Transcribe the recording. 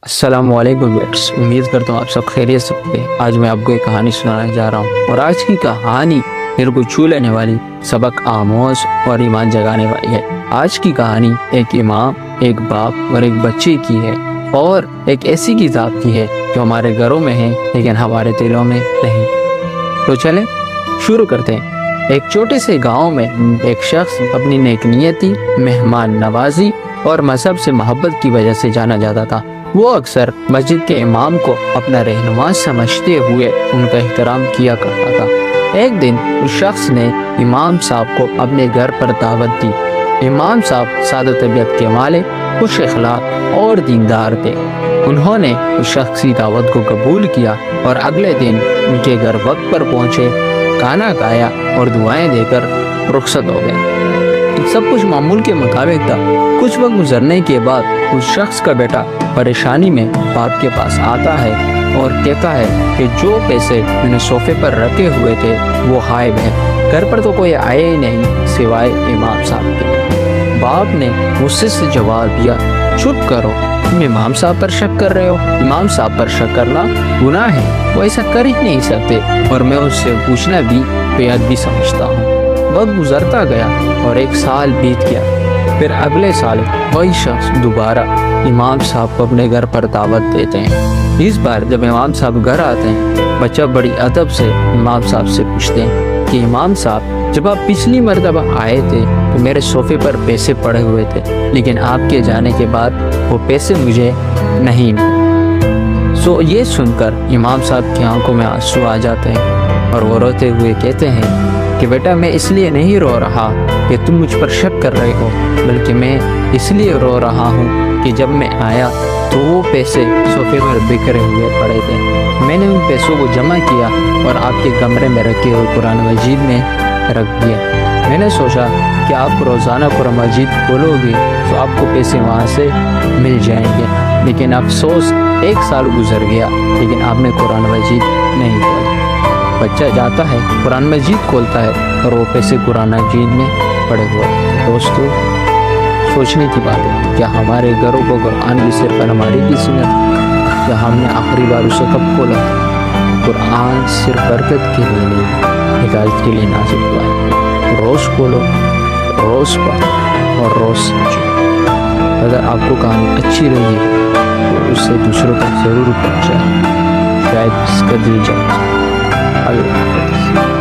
अस्सलाम वालेकुम व्यूअर्स, उम्मीद करता हूँ आप सब खैरियत से होंगे। आज मैं आपको एक कहानी सुनाने जा रहा हूँ और आज की कहानी मेरे को छू लेने वाली, सबक आमोज और ईमान जगाने वाली है। आज की कहानी एक इमाम, एक बाप और एक बच्चे की है और एक ऐसी किताब की है जो हमारे घरों में है लेकिन हमारे दिलों में नहीं। तो चलें शुरू करते हैं। एक छोटे से गांव में एक शख्स अपनी नेकनियती, मेहमान नवाजी और मजहब से मोहब्बत की वजह से जाना जाता था। वो अक्सर मस्जिद के इमाम को अपना रहनुमा समझते हुए उनका एहतराम किया करता था। एक दिन उस शख्स ने इमाम साहब को अपने घर पर दावत दी। इमाम साहब सादा तबीयत के मालिक, खुश अखलाक और दीनदार थे। उन्होंने उस शख्स की दावत को कबूल किया और अगले दिन उनके घर वक्त पर पहुंचे, खाना खाया और दुआएं देकर रुखसत हो गए। सब कुछ मामूल के मुताबिक था। कुछ वक्त गुजरने के बाद उस शख्स का बेटा परेशानी में बाप के पास आता है और कहता है कि जो पैसे मैंने सोफे पर रखे हुए थे वो गायब है। घर पर तो कोई आया ही नहीं सिवाय इमाम साहब के। बाप ने गुस्से से जवाब दिया, चुप करो, तुम इमाम साहब पर शक कर रहे हो। इमाम साहब पर शक करना गुनाह है, वो ऐसा कर ही नहीं सकते और मैं उससे पूछना भी बेअदबी समझता हूँ। वक्त गुजरता गया और एक साल बीत गया। फिर अगले साल वही शख्स दोबारा इमाम साहब को अपने घर पर दावत देते हैं। इस बार जब इमाम साहब घर आते हैं, बच्चा बड़ी अदब से इमाम साहब से पूछते हैं कि इमाम साहब, जब आप पिछली मर्तबा आए थे तो मेरे सोफे पर पैसे पड़े हुए थे, लेकिन आपके जाने के बाद वो पैसे मुझे नहीं मिले। ये सुनकर इमाम साहब की आंखों में आंसू आ जाते हैं और वो रोते हुए कहते हैं कि बेटा, मैं इसलिए नहीं रो रहा कि तुम मुझ पर शक कर रहे हो, बल्कि मैं इसलिए रो रहा हूँ कि जब मैं आया तो वो पैसे सोफे पर बिखरे हुए पड़े थे। मैंने उन पैसों को जमा किया और आपके कमरे में रखे हुए कुरान मजीद में रख दिया। मैंने सोचा कि आप रोज़ाना कुरान मजीद खोलोगे तो आपको पैसे वहाँ से मिल जाएंगे, लेकिन अफसोस एक साल गुजर गया लेकिन आपने कुरान मजीद नहीं खोला। बच्चा जाता है, कुरान मजीद खोलता है और वो पैसे कुरान मजीद में पड़े हुए। दोस्तों, सोचने की बात है, क्या हमारे घरों को कुरान भी सिर्फ हमारी की सुन्नत, या हमने आखिरी बार उसे कब खोला? कुरान सिर्फ बरकत के लिए नहीं, हिदायत के लिए नाज़िल हुआ है। रोज़ खोलो, रोज़ पढ़ो और रोज़ समझो। अगर आपको कहानी अच्छी लगी तो उससे दूसरों तक ज़रूर पहुँचाएं, शायद इसका दिल जाए। अल्लाह हाफ़िज़।